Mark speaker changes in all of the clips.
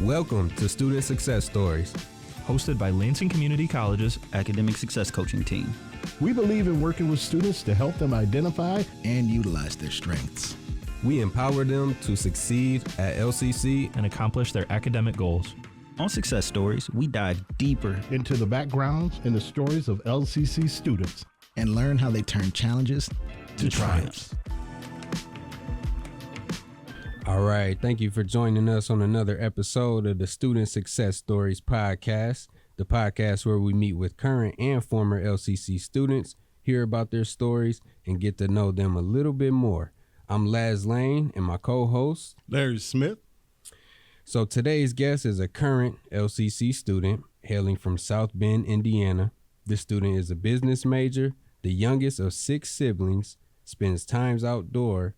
Speaker 1: Welcome to Student Success Stories,
Speaker 2: hosted by Lansing Community College's Academic Success Coaching Team.
Speaker 3: We believe in working with students to help them identify and utilize their strengths.
Speaker 1: We empower them to succeed at LCC
Speaker 2: and accomplish their academic goals.
Speaker 4: On Success Stories, we dive deeper
Speaker 3: into the backgrounds and the stories of LCC students
Speaker 4: and learn how they turn challenges to triumphs.
Speaker 1: All right. Thank you for joining us on another episode of the Student Success Stories podcast, the podcast where we meet with current and former LCC students, hear about their stories, and get to know them a little bit more. I'm Laz Lane and my co-host,
Speaker 3: Larry Smith.
Speaker 1: So today's guest is a current LCC student hailing from South Bend, Indiana. This student is a business major, the youngest of 6 siblings, spends times outdoor,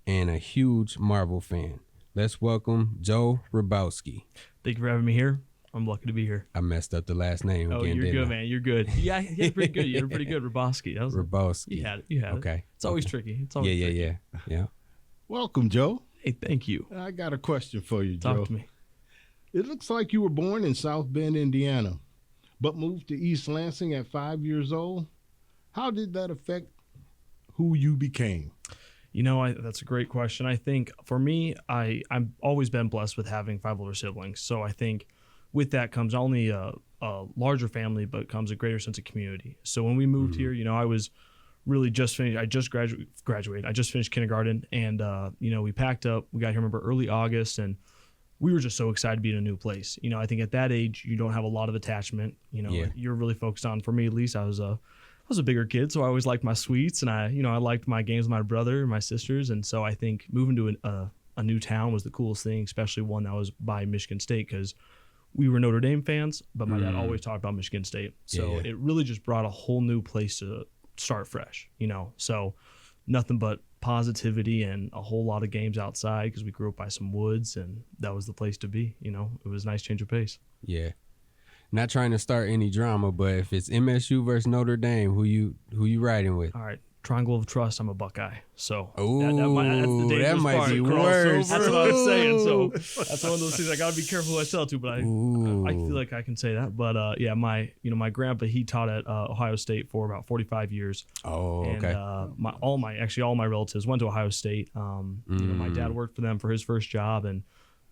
Speaker 1: and a huge Marvel fan. Let's welcome Joe Roboski.
Speaker 2: Thank you for having me here. I'm lucky to be here.
Speaker 1: I messed up the last name again,
Speaker 2: you're good, man. You're good. Yeah, you had pretty good. You had pretty good. Roboski. That was
Speaker 1: Roboski.
Speaker 2: You had it.
Speaker 1: Okay.
Speaker 2: It's always tricky. It's always tricky.
Speaker 1: Yeah.
Speaker 3: Welcome, Joe.
Speaker 2: Hey, thank you.
Speaker 3: I got a question for you, Joe.
Speaker 2: Talk to me.
Speaker 3: It looks like you were born in South Bend, Indiana, but moved to East Lansing at 5 years old. How did that affect who you became?
Speaker 2: You know, that's a great question. I think for me, I've always been blessed with having 5 older siblings. So I think with that comes not only a larger family, but comes a greater sense of community. So when we moved here, you know, I was really just finished. I just graduated. I just finished kindergarten, and we packed up. We got here, remember, early August, and we were just so excited to be in a new place. You know, I think at that age, you don't have a lot of attachment. You know, You're really focused on. For me, at least, I was a bigger kid, so I always liked my sweets, and I liked my games with my brother and my sisters, and so I think moving to a new town was the coolest thing, especially one that was by Michigan State, because we were Notre Dame fans, but my dad always talked about Michigan State, so it really just brought a whole new place to start fresh, so nothing but positivity and a whole lot of games outside because we grew up by some woods, and that was the place to be. It was a nice change of pace.
Speaker 1: Yeah. Not trying to start any drama, but if it's MSU versus Notre Dame, who you riding with?
Speaker 2: All right, triangle of trust. I'm a Buckeye, so
Speaker 1: that's the dangerous
Speaker 2: might
Speaker 1: part.
Speaker 2: Be worse. That's what I was saying. So that's one of those things I gotta be careful who I tell to, but I feel like I can say that. But my grandpa, he taught at Ohio State for about 45 years.
Speaker 1: Oh, okay.
Speaker 2: And all my relatives went to Ohio State. My dad worked for them for his first job, and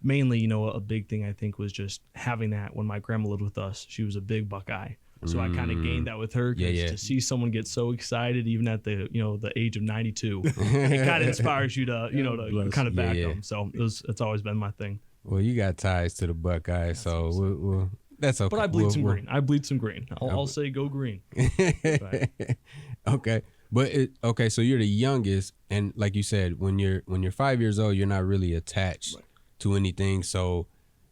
Speaker 2: mainly, a big thing I think was just having that when my grandma lived with us. She was a big Buckeye. So I kind of gained that with her. To see someone get so excited, even at the age of 92, it kind of inspires you to, to kind of back them. So it's always been my thing.
Speaker 1: Well, you got ties to the Buckeyes, so that's okay.
Speaker 2: But I bleed some green. I'll say go green.
Speaker 1: Okay. But so you're the youngest, and like you said, when you're 5 years old, you're not really attached to anything. So,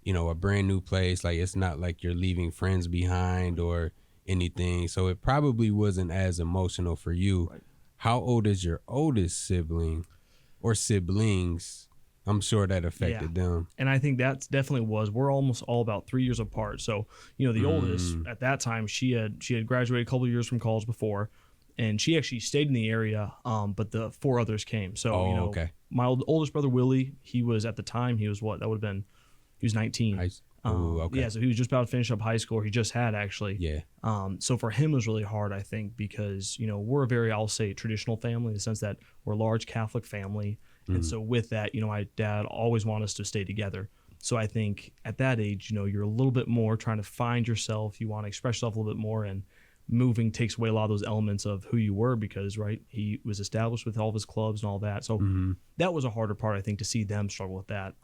Speaker 1: a brand new place, like it's not like you're leaving friends behind or anything. So it probably wasn't as emotional for you. Right. How old is your oldest sibling or siblings? I'm sure that affected them.
Speaker 2: And I think that's definitely we're almost all about 3 years apart. So, the oldest at that time, she had graduated a couple of years from college before, and she actually stayed in the area. But the 4 others came. So, my oldest brother, Willie, he was at the time, he was 19. So he was just about to finish up high school, or he just had actually. Yeah. So for him it was really hard, I think, because, we're a very, I'll say, traditional family in the sense that we're a large Catholic family. And so with that, my dad always wanted us to stay together. So I think at that age, you're a little bit more trying to find yourself. You want to express yourself a little bit more, and moving takes away a lot of those elements of who you were because, he was established with all of his clubs and all that. So that was a harder part, I think, to see them struggle with that.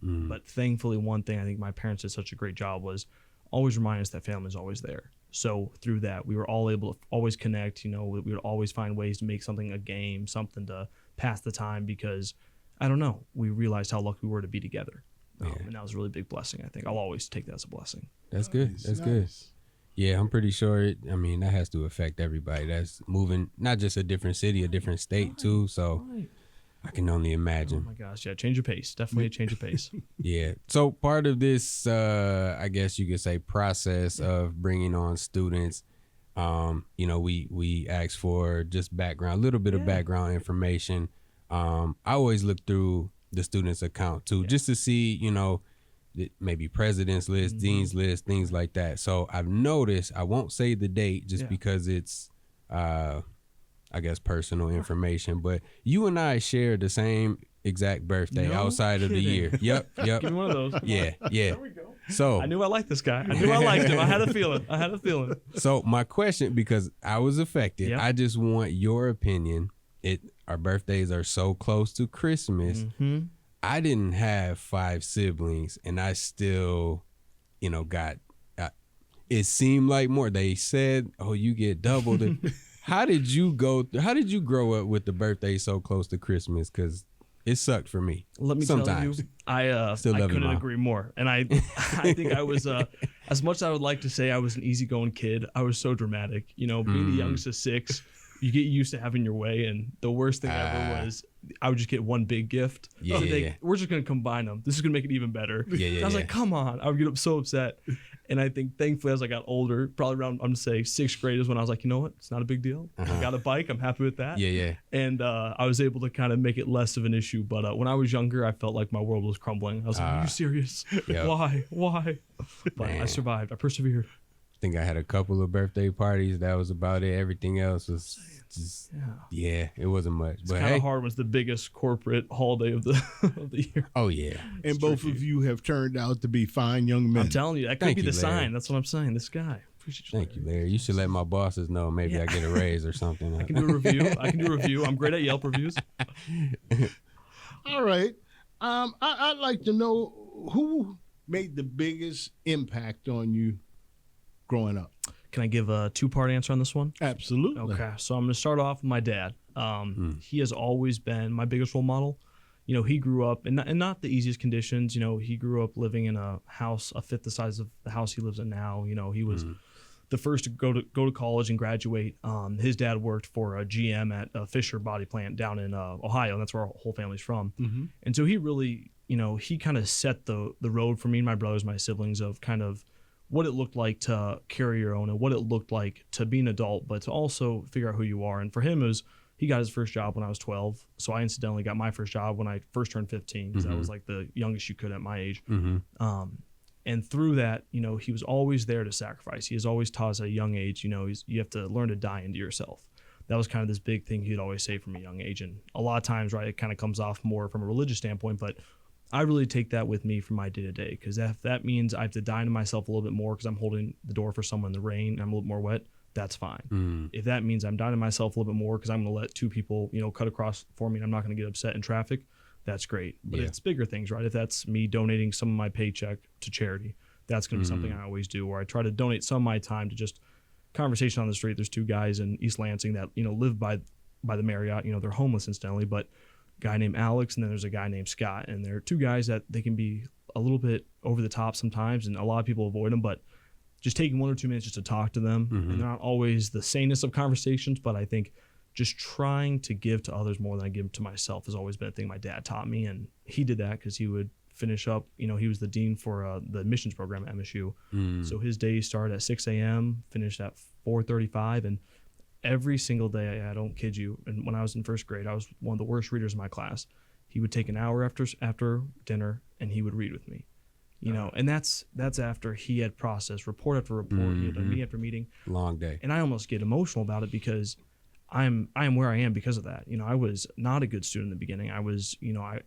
Speaker 2: But thankfully, one thing I think my parents did such a great job was always remind us that family is always there. So through that, we were all able to always connect. We would always find ways to make something a game, something to pass the time because, I don't know, we realized how lucky we were to be together. And that was a really big blessing, I think. I'll always take that as a blessing.
Speaker 1: That's good. That's good. Yeah, I'm pretty sure that has to affect everybody that's moving, not just a different city, a different state too. So I can only imagine.
Speaker 2: Oh my gosh. Yeah. Change of pace. Definitely a change of pace.
Speaker 1: Yeah. So part of this, I guess you could say, process of bringing on students, we ask for just background, a little bit of background information. I always look through the student's account too, just to see, maybe president's list, dean's list, things like that. So I've noticed, I won't say the date just because it's, I guess, personal information, but you and I share the same exact birthday outside of the year. Yep.
Speaker 2: Give me one of those.
Speaker 1: Yeah.
Speaker 2: There we go.
Speaker 1: So
Speaker 2: I knew I liked this guy. I knew I liked him. I had a feeling.
Speaker 1: So my question, because I was affected, I just want your opinion. Our birthdays are so close to Christmas.
Speaker 2: Mm-hmm.
Speaker 1: I didn't have 5 siblings, and I still, got. It seemed like more. They said, "Oh, you get doubled." How did you grow up with the birthday so close to Christmas? Because it sucked for me.
Speaker 2: Let me
Speaker 1: sometimes.
Speaker 2: Tell you, I couldn't agree more. And I think I was, as much as I would like to say I was an easygoing kid, I was so dramatic. Being the youngest of 6, you get used to having your way. And the worst thing ever was I would just get one big gift. We're just going to combine them. This is going to make it even better. I was like, come on. I would get so upset. And I think thankfully as I got older, probably around, I'm going to say 6th grade is when I was like, you know what? It's not a big deal. I got a bike. I'm happy with that. And I was able to kind of make it less of an issue. But when I was younger, I felt like my world was crumbling. I was like, are you serious? Why? But I survived. I persevered.
Speaker 1: I think I had a couple of birthday parties. That was about it. Everything else was just, it wasn't much.
Speaker 2: It's kind of hard when it's the biggest corporate holiday of the year.
Speaker 1: Oh, yeah.
Speaker 3: And both of you have turned out to be fine young men.
Speaker 2: I'm telling you, that could be the sign. That's what I'm saying. This guy.
Speaker 1: Thank you, Larry. You should let my bosses know. Maybe I get a raise or something.
Speaker 2: I can do a review. I'm great at Yelp reviews.
Speaker 3: All right. I'd like to know who made the biggest impact on you growing up.
Speaker 2: Can I give a 2-part answer on this one?
Speaker 3: Absolutely.
Speaker 2: Okay, so I'm going to start off with my dad. He has always been my biggest role model. He grew up in not the easiest conditions. He grew up living in a house a fifth the size of the house he lives in now. He was the first to go to college and graduate. His dad worked for a GM at a Fisher body plant down in Ohio, and that's where our whole family's from. Mm-hmm. And so he really, he kind of set the road for me and my brothers, my siblings, of kind of what it looked like to carry your own and what it looked like to be an adult, but to also figure out who you are. And for him, he got his first job when I was 12. So I incidentally got my first job when I first turned 15, because that was like the youngest you could at my age. Mm-hmm. And through that, he was always there to sacrifice. He has always taught us at a young age, you have to learn to die into yourself. That was kind of this big thing he'd always say from a young age. And a lot of times, right, it kind of comes off more from a religious standpoint, but I really take that with me from my day-to-day, because if that means I have to die to myself a little bit more because I'm holding the door for someone in the rain and I'm a little more wet, that's fine. If that means I'm dying to myself a little bit more because I'm going to let 2 people, cut across for me and I'm not going to get upset in traffic, that's great. But it's bigger things, right? If that's me donating some of my paycheck to charity, that's going to be something I always do, where I try to donate some of my time to just conversation on the street. There's 2 guys in East Lansing that, live by the Marriott. They're homeless incidentally, but guy named Alex, and then there's a guy named Scott, and they're 2 guys that they can be a little bit over the top sometimes, and a lot of people avoid them, but just taking 1 or 2 minutes just to talk to them, and they're not always the sanest of conversations, but I think just trying to give to others more than I give to myself has always been a thing my dad taught me, and he did that because he would finish up, he was the dean for the admissions program at MSU, so his days started at 6 a.m., finished at 4:35, and every single day, I don't kid you, and when I was in 1st grade, I was one of the worst readers in my class. He would take an hour after dinner, and he would read with me. And that's after he had processed report after report, he had done meeting after meeting.
Speaker 1: Long day.
Speaker 2: And I almost get emotional about it because I am where I am because of that. I was not a good student in the beginning. I was,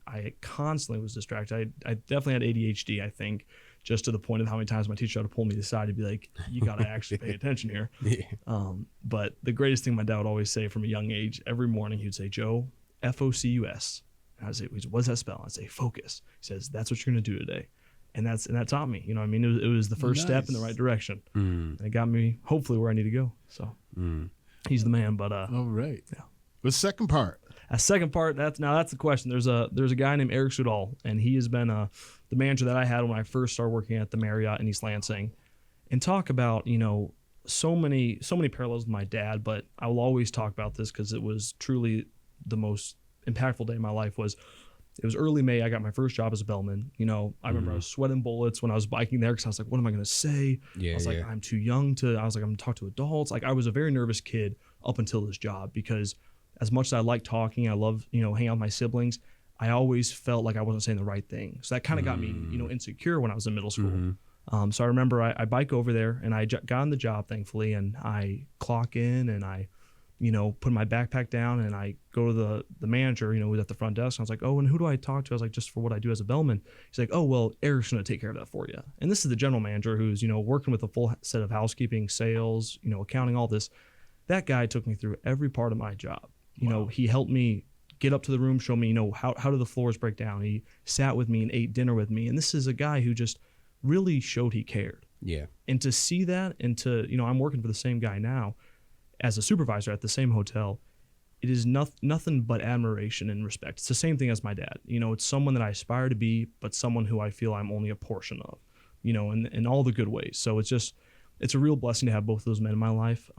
Speaker 2: I constantly was distracted. I definitely had ADHD, I think, just to the point of how many times my teacher had to pull me aside to be like, you got to actually pay attention here. But the greatest thing my dad would always say from a young age, every morning he would say, Joe, Focus. And I would say, what does that spell? I'd say, focus. He says, that's what you're going to do today. And that taught me, it was the first step in the right direction. And it got me hopefully where I need to go. So he's the man, but
Speaker 3: all right.
Speaker 2: Yeah.
Speaker 3: The second part.
Speaker 2: A second part, that's the question. There's a guy named Eric Sudal, and he has been the manager that I had when I first started working at the Marriott in East Lansing. And talk about, so many parallels with my dad, but I will always talk about this because it was truly the most impactful day of my life. It was early May. I got my first job as a bellman. I remember I was sweating bullets when I was biking there because I was like, what am I going to say? I was like, I'm too young I was like, I'm going to talk to adults. Like, I was a very nervous kid up until this job because as much as I like talking, I love, hanging out with my siblings, I always felt like I wasn't saying the right thing. So that kind of got me, insecure when I was in middle school. So I remember I bike over there and I got on the job, thankfully, and I clock in and I, put my backpack down and I go to the manager, who's at the front desk. And I was like, oh, and who do I talk to? I was like, just for what I do as a bellman. He's like, oh, well, Eric's going to take care of that for you. And this is the general manager who's, working with a full set of housekeeping, sales, accounting, all this. That guy took me through every part of my job. He helped me get up to the room, show me, how do the floors break down. He sat with me and ate dinner with me. And this is a guy who just really showed he cared.
Speaker 1: Yeah.
Speaker 2: And to see that and to, I'm working for the same guy now as a supervisor at the same hotel, it is nothing but admiration and respect. It's the same thing as my dad. It's someone that I aspire to be, but someone who I feel I'm only a portion of, in all the good ways. So it's a real blessing to have both of those men in my life,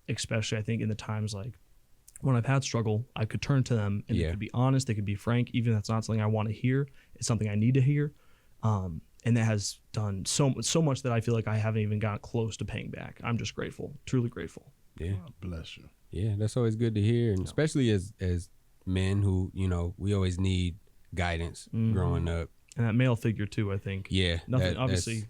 Speaker 2: especially I think in the times like when I've had struggle, I could turn to them and they could be honest, they could be frank, even if that's not something I want to hear. It's something I need to hear. And that has done so much that I feel like I haven't even got close to paying back. I'm just grateful, truly grateful.
Speaker 1: Yeah.
Speaker 3: God bless you.
Speaker 1: Yeah, that's always good to hear. And especially as men who, we always need guidance growing up.
Speaker 2: And that male figure too, I think.
Speaker 1: Yeah.
Speaker 2: Nothing, obviously,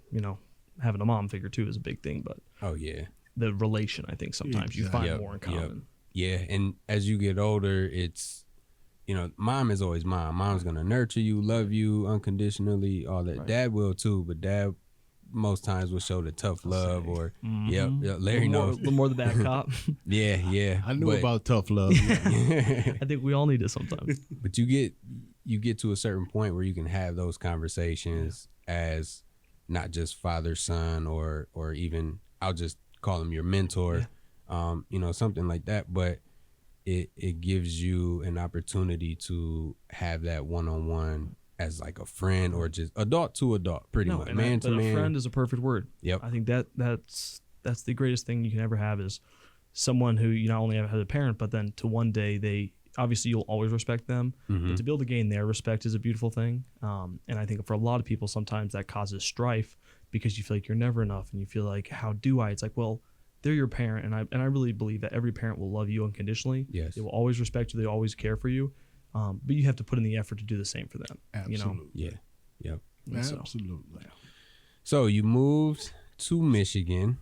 Speaker 2: having a mom figure too is a big thing, but
Speaker 1: oh yeah,
Speaker 2: the relation, I think sometimes you find more in common.
Speaker 1: Yeah. And as you get older, it's, mom is always mom. Mom's going to nurture you, love you unconditionally, all that. Right. Dad will too, but dad most times will show the tough love or, Larry knows.
Speaker 2: A little more the bad cop.
Speaker 1: Yeah.
Speaker 3: I knew about tough love.
Speaker 2: I think we all need it sometimes.
Speaker 1: But you get to a certain point where you can have those conversations as not just father, son, or even, I'll just call him your mentor, something like that. But it gives you an opportunity to have that one-on-one as like a friend or just adult to adult, pretty much, man to man.
Speaker 2: A friend is a perfect word.
Speaker 1: Yep.
Speaker 2: I think that's the greatest thing you can ever have is someone who you not only have as a parent, but then to one day obviously you'll always respect them, but to be able to gain their respect is a beautiful thing. And I think for a lot of people, sometimes that causes strife because you feel like you're never enough and you feel like, how do I? It's like, well, they're your parent. And I really believe that every parent will love you unconditionally.
Speaker 1: Yes.
Speaker 2: They will always respect you. They always care for you. But you have to put in the effort to do the same for them.
Speaker 3: Absolutely.
Speaker 1: Yeah. Yep.
Speaker 3: Absolutely.
Speaker 1: So you moved to Michigan,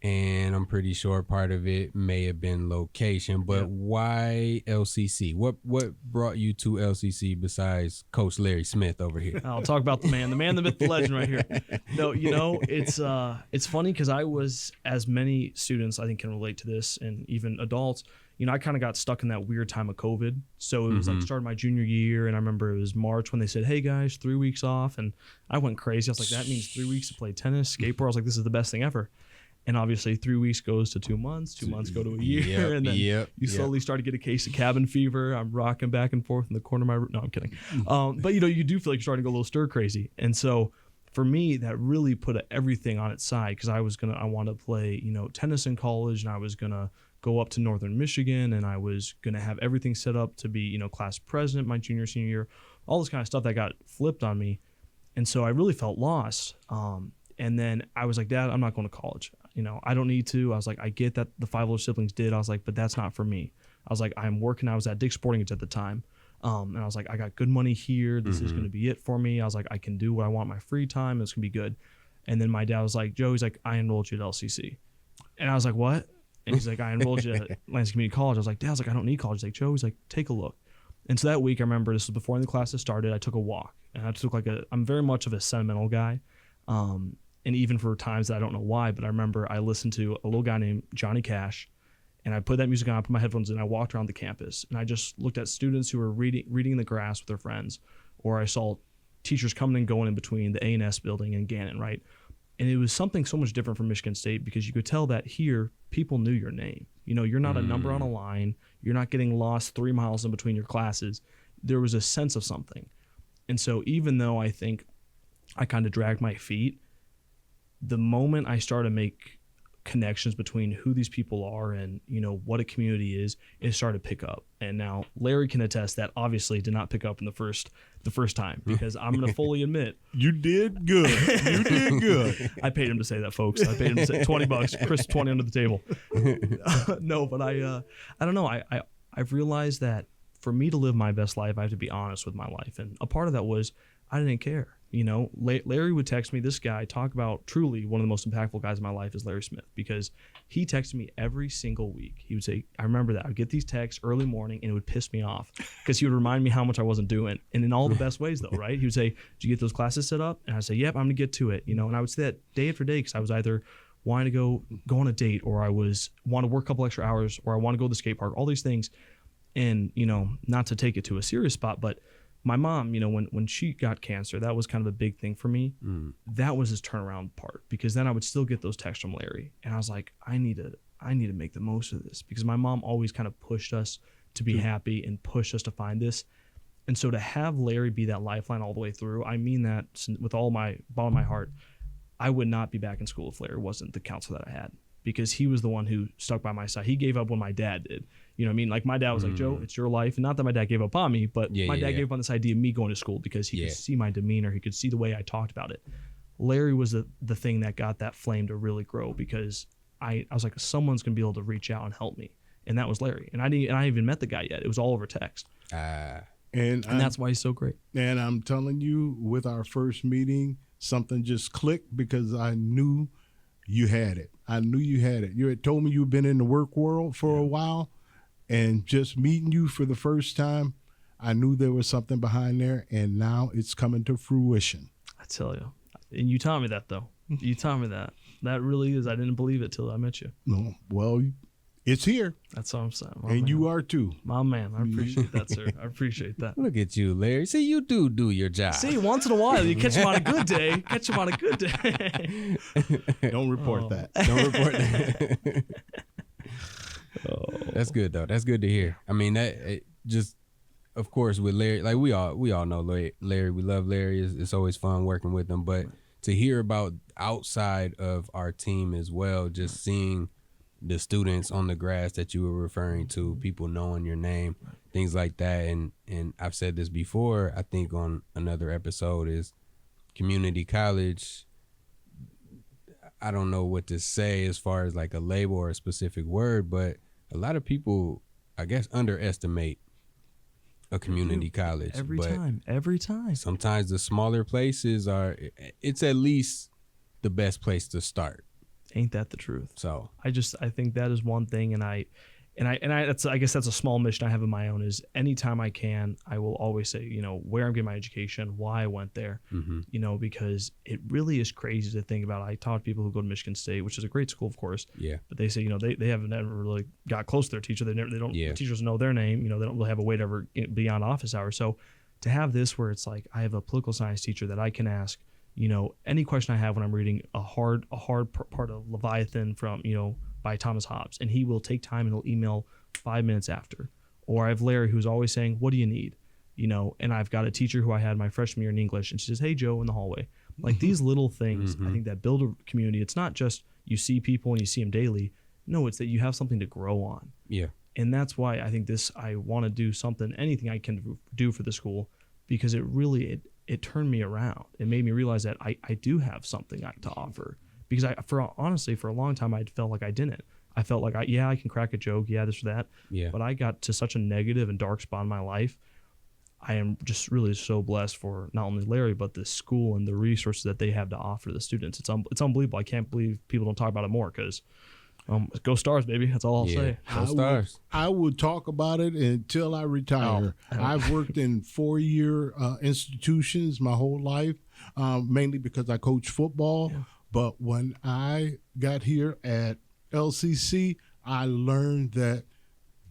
Speaker 1: and I'm pretty sure part of it may have been location, but why LCC? What brought you to LCC besides Coach Larry Smith over here?
Speaker 2: I'll talk about the man, the myth, the legend right here. No, it's funny because I was, as many students I think can relate to this, and even adults, I kind of got stuck in that weird time of COVID. So it was like started my junior year, and I remember it was March when they said, hey guys, 3 weeks off, and I went crazy. I was like, that means 3 weeks to play tennis, skateboard. I was like, this is the best thing ever. And obviously 3 weeks goes to 2 months, 2 months go to a year, and then you slowly start to get a case of cabin fever. I'm rocking back and forth in the corner of my room. No, I'm kidding. But you do feel like you're starting to go a little stir crazy. And so for me, that really put everything on its side because I wanted to play, tennis in college, and I was gonna go up to Northern Michigan, and I was gonna have everything set up to be, class president my junior, senior year, all this kind of stuff that got flipped on me. And so I really felt lost. And then I was like, Dad, I'm not going to college. I don't need to. I was like, I get that the 5 older siblings did. I was like, but that's not for me. I was like, I'm working. I was at Dick's Sporting Goods at the time. And I was like, I got good money here. This is going to be it for me. I was like, I can do what I want in my free time. It's going to be good. And then my dad was like, Joe, he's like, I enrolled you at LCC. And I was like, what? And he's like, I enrolled you at Lansing Community College. I was like, Dad, I was like, I don't need college. He's like, Joe, he's like, take a look. And so that week, I remember this was before the classes started. I took a walk, and I took I'm very much of a sentimental guy. And even for times that I don't know why, but I remember I listened to a little guy named Johnny Cash, and I put that music on, I put my headphones in, I walked around the campus, and I just looked at students who were reading in the grass with their friends, or I saw teachers coming and going in between the A&S building and Gannon, right? And it was something so much different from Michigan State because you could tell that here, people knew your name. You're not a number on a line. You're not getting lost 3 miles in between your classes. There was a sense of something. And so even though I think I kind of dragged my feet, the moment I started to make connections between who these people are and, what a community is, it started to pick up. And now Larry can attest that obviously did not pick up in the first time, because I'm going to fully admit.
Speaker 3: You did good. You did good.
Speaker 2: I paid him to say that, folks. I paid him to say $20, Chris 20 under the table. No, but I don't know. I've realized that for me to live my best life, I have to be honest with my life. And a part of that was I didn't care. You know, Larry would text me, this guy, talk about truly one of the most impactful guys in my life is Larry Smith, because he texted me every single week. He would say, I remember that. I would get these texts early morning and it would piss me off because he would remind me how much I wasn't doing. And in all the best ways though, right? He would say, did you get those classes set up? And I'd say, yep, I'm going to get to it. You know, and I would say that day after day because I was either wanting to go on a date, or I want to work a couple extra hours, or I want to go to the skate park, all these things. And, you know, not to take it to a serious spot, but my mom, you know, when she got cancer, that was kind of a big thing for me. That was his turnaround part, because then I would still get those texts from Larry. And I was like, I need to make the most of this, because my mom always kind of pushed us to be happy and pushed us to find this. And so to have Larry be that lifeline all the way through, I mean that with all my bottom of my heart. I would not be back in school if Larry wasn't the counselor that I had, because he was the one who stuck by my side. He gave up when my dad did. You know what I mean? Like my dad was like, Joe, it's your life. And not that my dad gave up on me, but my dad gave up on this idea of me going to school because he could see my demeanor. He could see the way I talked about it. Larry was the thing that got that flame to really grow, because I was like, someone's going to be able to reach out and help me. And that was Larry. And I hadn't even met the guy yet. It was all over text. And that's why he's so great.
Speaker 3: And I'm telling you, with our first meeting, something just clicked, because I knew you had it. I knew you had it. You had told me you've been in the work world for a while, and just meeting you for the first time, I knew there was something behind there, and now it's coming to fruition.
Speaker 2: I tell you. And you taught me that, though. You taught me that. That really is. I didn't believe it till I met you.
Speaker 3: No, well, it's here.
Speaker 2: That's all I'm saying.
Speaker 3: And man, you are too.
Speaker 2: My man. I appreciate that, sir. I appreciate that.
Speaker 1: Look at you, Larry. See, you do your job.
Speaker 2: See, once in a while, you catch him on a good day. Catch him on a good day.
Speaker 3: Don't report that.
Speaker 1: Don't report that. That's good, though. That's good to hear. I mean, just, of course, with Larry, like we all know Larry. We love Larry. It's always fun working with him. But to hear about outside of our team as well, just seeing the students on the grass that you were referring to, people knowing your name, things like that. And I've said this before, I think on another episode, is community college. I don't know what to say as far as like a label or a specific word, but a lot of people, I guess, underestimate a community college.
Speaker 2: Every time.
Speaker 1: Sometimes the smaller places it's at least the best place to start.
Speaker 2: Ain't that the truth?
Speaker 1: So
Speaker 2: I think that is one thing, and I guess that's a small mission I have of my own, is anytime I can, I will always say, you know, where I'm getting my education, why I went there, you know, because it really is crazy to think about. I talk to people who go to Michigan State, which is a great school, of course. Yeah. But they say, you know, they haven't ever really got close to their teacher. They don't. The teachers know their name. You know, they don't really have a way to ever get beyond office hours. So to have this, where it's like I have a political science teacher that I can ask, you know, any question I have when I'm reading a hard part of Leviathan from, you know, by Thomas Hobbes, and he will take time and he'll email 5 minutes after. Or I have Larry, who's always saying, what do you need? You know, and I've got a teacher who I had my freshman year in English, and she says, hey, Joe, in the hallway. Like these little things, I think that build a community. It's not just you see people and you see them daily. No, it's that you have something to grow on. Yeah. And that's why I think I want to do something, anything I can do for the school, because it really, it turned me around. It made me realize that I do have something to offer. Because honestly, for a long time, I felt like I didn't. I felt like, I can crack a joke, this or that. Yeah. But I got to such a negative and dark spot in my life. I am just really so blessed for not only Larry, but the school and the resources that they have to offer the students. It's unbelievable. I can't believe people don't talk about it more, because go Stars, baby. That's all I'll say.
Speaker 1: Go Stars.
Speaker 3: I would talk about it until I retire. I've worked in 4-year institutions my whole life, mainly because I coach football. Yeah. But when I got here at LCC, I learned that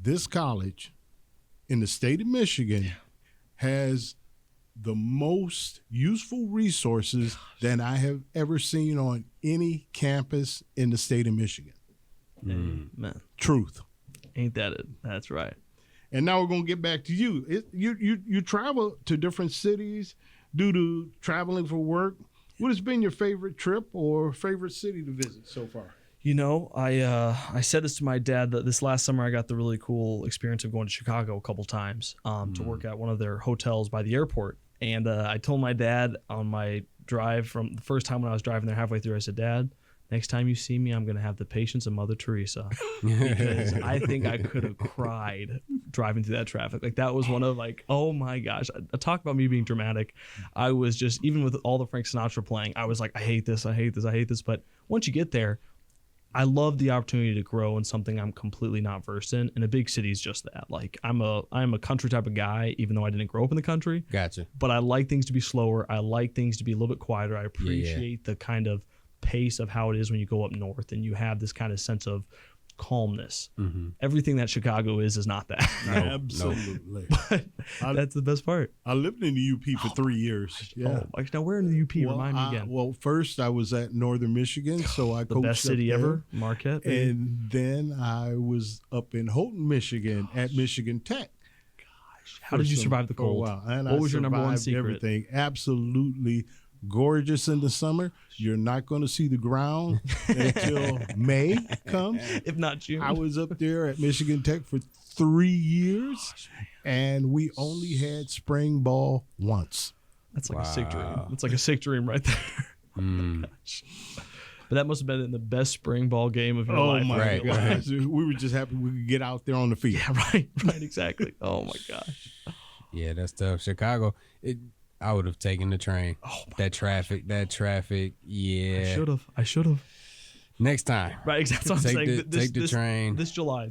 Speaker 3: this college in the state of Michigan has the most useful resources that I have ever seen on any campus in the state of Michigan.
Speaker 2: Man.
Speaker 3: Truth.
Speaker 2: Ain't that it? That's right.
Speaker 3: And now we're going to get back to you. You travel to different cities due to traveling for work. What has been your favorite trip or favorite city to visit so far?
Speaker 2: You know, I said this to my dad that this last summer I got the really cool experience of going to Chicago a couple times to work at one of their hotels by the airport. And I told my dad on my drive from the first time when I was driving there halfway through, I said, Dad, next time you see me, I'm going to have the patience of Mother Teresa, because I think I could have cried driving through that traffic. Like, that was one of, like, oh my gosh, I talk about me being dramatic. I was just, even with all the Frank Sinatra playing, I was like, I hate this. But once you get there, I love the opportunity to grow in something I'm completely not versed in. And a big city is just that. Like, I'm a country type of guy, even though I didn't grow up in the country.
Speaker 1: Gotcha.
Speaker 2: But I like things to be slower. I like things to be a little bit quieter. I appreciate the kind of pace of how it is when you go up north and you have this kind of sense of calmness. Everything that Chicago is not that.
Speaker 3: No, absolutely.
Speaker 2: But that's the best part.
Speaker 3: I lived in the UP for 3 years. Yeah.
Speaker 2: Oh, now where in the UP? Remind me again.
Speaker 3: Well, first I was at Northern Michigan, so I
Speaker 2: the
Speaker 3: coached
Speaker 2: best city
Speaker 3: up there.
Speaker 2: ever, Marquette. Baby.
Speaker 3: And then I was up in Houghton, Michigan at Michigan Tech.
Speaker 2: How did you survive the cold?
Speaker 3: And
Speaker 2: what
Speaker 3: I
Speaker 2: was your number one
Speaker 3: survived
Speaker 2: secret?
Speaker 3: Everything. Absolutely gorgeous in the summer. You're not going to see the ground until May comes.
Speaker 2: If not June.
Speaker 3: I was up there at Michigan Tech for 3 years, and we only had spring ball once.
Speaker 2: That's like a sick dream. That's like a sick dream right there. Gosh. But that must have been the best spring ball game of your life.
Speaker 3: Oh my gosh. We were just happy we could get out there on the field.
Speaker 2: Yeah, right, exactly. Oh my gosh.
Speaker 1: Yeah, that's tough. Chicago, I would have taken the train. Oh, that traffic. Yeah.
Speaker 2: I should have.
Speaker 1: Next time.
Speaker 2: Right, exactly. That's what I'm saying.
Speaker 1: Take the train.
Speaker 2: This July.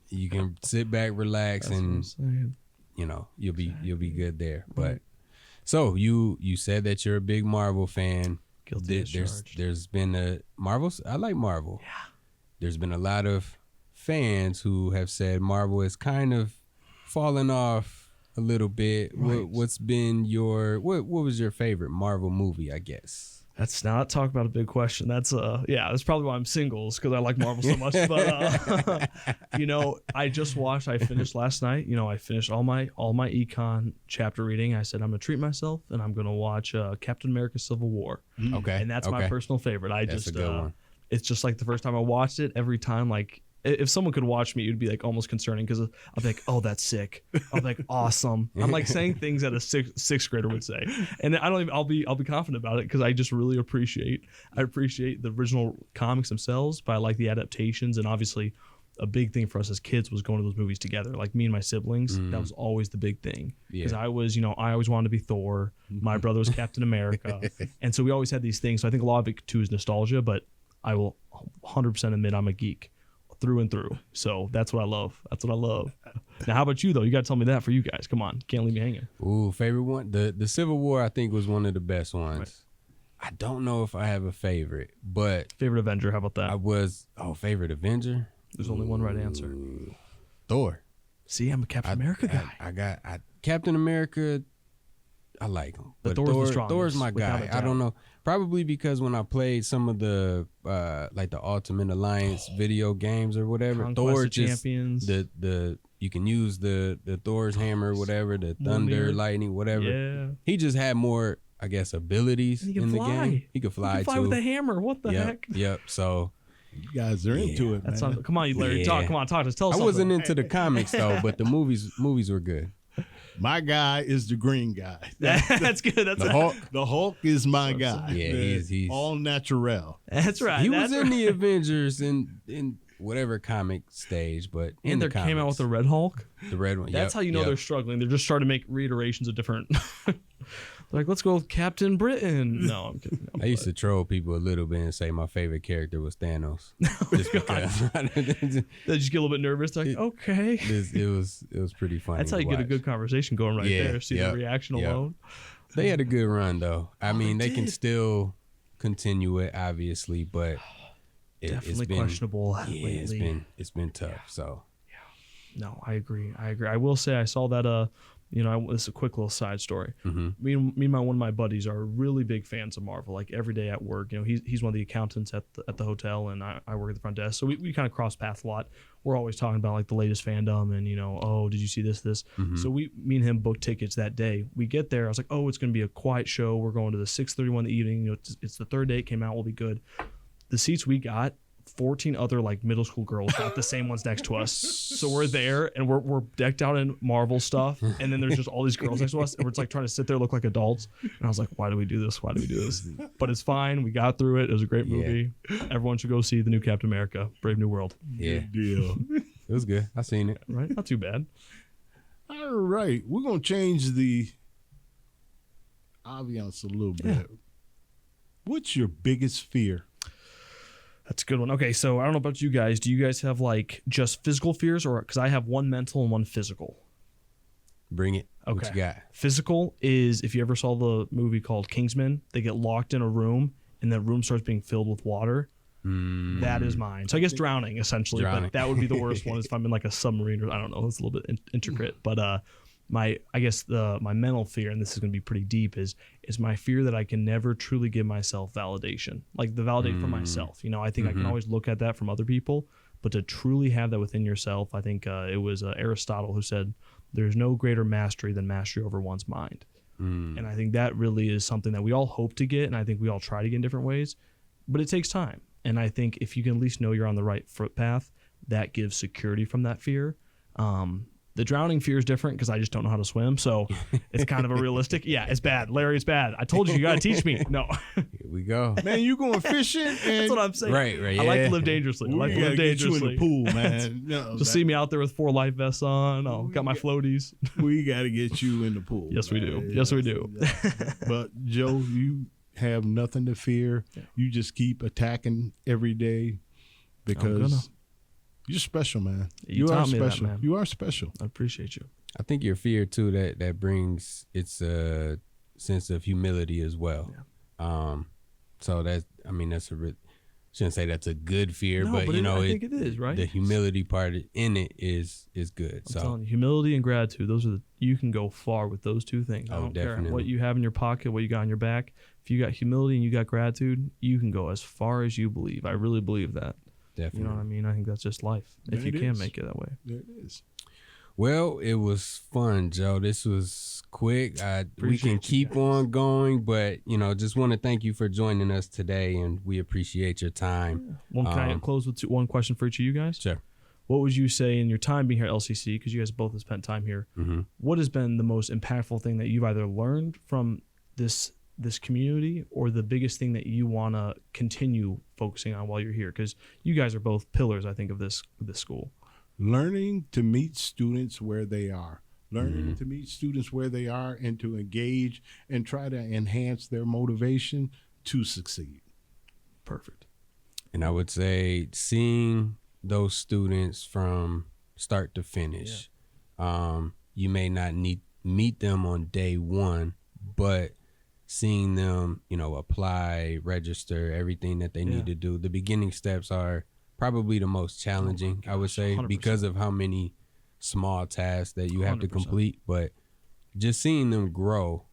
Speaker 1: You can sit back, relax,
Speaker 2: That's
Speaker 1: and
Speaker 2: what I'm saying.
Speaker 1: you know you'll be good there. But so you said that you're a big Marvel fan.
Speaker 2: Guilty as charged.
Speaker 1: There's been a Marvel's. I like Marvel.
Speaker 2: Yeah.
Speaker 1: There's been a lot of fans who have said Marvel is kind of fallen off a little bit.
Speaker 2: Right.
Speaker 1: What's been your what was your favorite Marvel movie, I guess?
Speaker 2: That's not talk about a big question. That's that's probably why I'm single, because I like Marvel so much. But I finished last night. I finished all my econ chapter reading. I said I'm gonna treat myself and I'm gonna watch Captain America: Civil War.
Speaker 1: Okay,
Speaker 2: and that's my personal favorite.
Speaker 1: That's a good one.
Speaker 2: It's just like the first time I watched it. Every time, like, if someone could watch me, it'd be like almost concerning, because I'll be like, oh, that's sick. I'll be like, awesome. I'm like saying things that a sixth grader would say, and I'll be confident about it, because I just really appreciate the original comics themselves, but I like the adaptations. And obviously a big thing for us as kids was going to those movies together. Like, me and my siblings, that was always the big thing, because I was, I always wanted to be Thor. My brother was Captain America, and so we always had these things. So I think a lot of it too is nostalgia, but I will 100% admit I'm a geek through and through. So that's what I love. Now, how about you, though? You got to tell me that for you guys. Come on. Can't leave me hanging.
Speaker 1: Ooh, favorite one? The Civil War, I think, was one of the best ones.
Speaker 2: Right.
Speaker 1: I don't know if I have a favorite, but
Speaker 2: Favorite Avenger, how about that?
Speaker 1: Favorite Avenger?
Speaker 2: There's only one right answer.
Speaker 1: Thor.
Speaker 2: See, I'm a Captain America guy.
Speaker 1: I got Captain America. I like him, but
Speaker 2: Thor's the strongest,
Speaker 1: Thor's my guy.
Speaker 2: without a doubt.
Speaker 1: I don't know, probably because when I played some of the like the Ultimate Alliance video games or whatever,
Speaker 2: Conquest
Speaker 1: Thor
Speaker 2: of
Speaker 1: just
Speaker 2: Champions.
Speaker 1: the you can use the Thor's hammer, whatever, the thunder,
Speaker 2: Mjolnir.
Speaker 1: lightning, whatever.
Speaker 2: Yeah.
Speaker 1: He just had more, I guess, abilities
Speaker 2: And he can
Speaker 1: in
Speaker 2: fly.
Speaker 1: the game. He could fly
Speaker 2: You can fly
Speaker 1: too.
Speaker 2: with a hammer. What the heck?
Speaker 1: Yep. So
Speaker 3: You guys are into it,
Speaker 2: That's
Speaker 3: man.
Speaker 2: not, come on, you Larry.
Speaker 1: Yeah.
Speaker 2: Talk to us. Tell us
Speaker 1: I
Speaker 2: something.
Speaker 1: wasn't into the comics though, but the movies were good.
Speaker 3: My guy is the green guy.
Speaker 2: That's good. That's
Speaker 3: The Hulk. The Hulk is my guy.
Speaker 1: Yeah,
Speaker 3: The
Speaker 1: he's
Speaker 3: all natural.
Speaker 2: That's right.
Speaker 1: He was
Speaker 2: That's
Speaker 1: in
Speaker 2: right.
Speaker 1: the Avengers in whatever comic stage, but in
Speaker 2: And
Speaker 1: the
Speaker 2: there came out with
Speaker 1: comics.
Speaker 2: the Red Hulk.
Speaker 1: The red one.
Speaker 2: That's how you know they're struggling. They're just starting to make reiterations of different. They're like, let's go with Captain Britain. No, I'm kidding.
Speaker 1: I used to troll people a little bit and say my favorite character was Thanos. Just because
Speaker 2: They just get a little bit nervous. They're like, okay.
Speaker 1: it was pretty funny.
Speaker 2: That's how you get a good conversation going right
Speaker 1: Yeah,
Speaker 2: there. See the reaction alone.
Speaker 1: They had a good run though. I mean, they can
Speaker 2: did.
Speaker 1: still continue it, obviously, but
Speaker 2: Definitely
Speaker 1: it's been
Speaker 2: questionable
Speaker 1: Yeah,
Speaker 2: lately.
Speaker 1: it's been tough. So
Speaker 2: No, I agree. I will say I saw that. This is a quick little side story.
Speaker 1: mm-hmm.
Speaker 2: Me and one of my buddies are really big fans of Marvel. Like every day at work, he's one of the accountants at the hotel, and I work at the front desk. So we kind of cross paths a lot. We're always talking about like the latest fandom and oh, did you see this?
Speaker 1: Mm-hmm.
Speaker 2: So me and him booked tickets that day. We get there. I was like, oh, it's gonna be a quiet show. We're going to the 6:31 in the evening. It's the third day it came out. We'll be good. The seats we got 14 other like middle school girls, not the same ones next to us. So we're there and we're decked out in Marvel stuff, and then there's just all these girls next to us, and we're just like trying to sit there, look like adults. And I was like, why do we do this? Why do we do this? But it's fine. We got through it. It was a great movie. Everyone should go see the new Captain America, Brave New World.
Speaker 1: Yeah,
Speaker 3: Good deal.
Speaker 1: it was good. I seen it.
Speaker 2: Right? Not too bad.
Speaker 3: All right, we're gonna change the ambiance a little bit.
Speaker 2: Yeah.
Speaker 3: What's your biggest fear?
Speaker 2: That's a good one. Okay, so I don't know about you guys. Do you guys have like just physical fears, or because I have one mental and one physical?
Speaker 1: Bring it.
Speaker 2: Okay.
Speaker 1: What you got?
Speaker 2: Physical is if you ever saw the movie called Kingsman, they get locked in a room and that room starts being filled with water. That is mine. So I guess drowning essentially, but that would be the worst one if I'm in like a submarine or I don't know. It's a little bit intricate, but my mental fear, and this is going to be pretty deep, is my fear that I can never truly give myself validation, like the validate for myself. You know, I think I can always look at that from other people, but to truly have that within yourself, I think it was Aristotle who said, "There's no greater mastery than mastery over one's mind." And I think that really is something that we all hope to get, and I think we all try to get in different ways, but it takes time. And I think if you can at least know you're on the right footpath, that gives security from that fear. The drowning fear is different because I just don't know how to swim. So it's kind of a realistic. Yeah, it's bad. Larry, it's bad. I told you got to teach me. No.
Speaker 1: Here we go.
Speaker 3: Man, you going fishing? And
Speaker 2: That's what I'm saying.
Speaker 1: Right. Yeah.
Speaker 2: I like to live dangerously. I like to live dangerously.
Speaker 3: You in the pool, man. No,
Speaker 2: Just see me out there with 4 life vests on. Oh, got my floaties.
Speaker 3: We got to get you in the pool.
Speaker 2: Yes, we do. Yes, we do.
Speaker 3: But Joe, you have nothing to fear. Yeah. You just keep attacking every day because you're special, man.
Speaker 2: You
Speaker 3: are special.
Speaker 2: That, man.
Speaker 3: You are special.
Speaker 2: I appreciate you.
Speaker 1: I think your fear too that brings its a sense of humility as well. Yeah. So that's shouldn't say that's a good fear, but you know,
Speaker 2: I think it is, right?
Speaker 1: The humility part in it is good.
Speaker 2: I'm telling you, humility and gratitude, you can go far with those two things. I don't care what you have in your pocket, what you got on your back. If you got humility and you got gratitude, you can go as far as you believe. I really believe that.
Speaker 1: Definitely.
Speaker 2: You know what I mean? I think that's just life. If you can make it that way.
Speaker 3: It is.
Speaker 1: Well, it was fun, Joe. This was quick. We can keep on going, but just want to thank you for joining us today, and we appreciate your time.
Speaker 2: Yeah. Can I close with one question for each of you guys?
Speaker 1: Sure.
Speaker 2: What would you say in your time being here at LCC, because you guys both have spent time here, what has been the most impactful thing that you've either learned from this community, or the biggest thing that you want to continue focusing on while you're here? Because you guys are both pillars, I think, of this school.
Speaker 3: Learning to meet students where they are. Learning to meet students where they are and to engage and try to enhance their motivation to succeed.
Speaker 2: Perfect.
Speaker 1: And I would say seeing those students from start to finish. Yeah. You may not meet them on day one, but seeing them, apply, register, everything that they need to do. The beginning steps are probably the most challenging, I would say,
Speaker 2: 100%.
Speaker 1: because of how many small tasks that you have to complete. But just seeing them grow,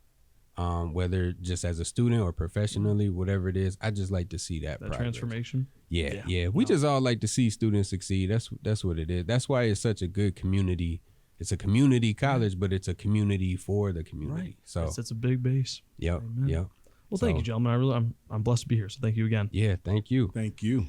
Speaker 1: whether just as a student or professionally, whatever it is, I just like to see that progress.
Speaker 2: Transformation.
Speaker 1: Yeah. We just all like to see students succeed. That's what it is. That's why it's such a good community. It's a community college, but it's a community for the community.
Speaker 2: Right.
Speaker 1: So
Speaker 2: it's a big base.
Speaker 1: Yep.
Speaker 2: Well, thank you, gentlemen. I'm blessed to be here. So thank you again.
Speaker 1: Yeah, thank you.
Speaker 3: Thank you.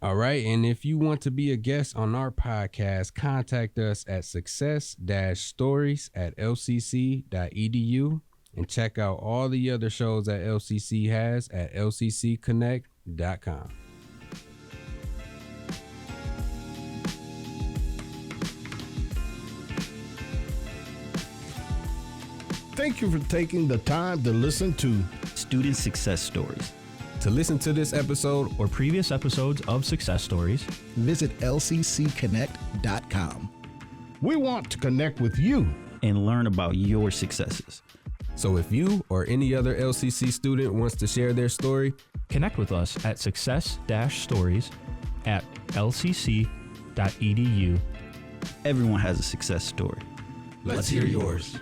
Speaker 1: All right. And if you want to be a guest on our podcast, contact us at success-stories@lcc.edu and check out all the other shows that LCC has at lccconnect.com.
Speaker 3: Thank you for taking the time to listen to
Speaker 4: Student Success Stories.
Speaker 1: To listen to this episode
Speaker 4: or previous episodes of Success Stories,
Speaker 3: visit lccconnect.com. We want to connect with you
Speaker 4: and learn about your successes.
Speaker 1: So if you or any other LCC student wants to share their story,
Speaker 4: connect with us at success-stories@lcc.edu. Everyone has a success story.
Speaker 1: Let's hear yours.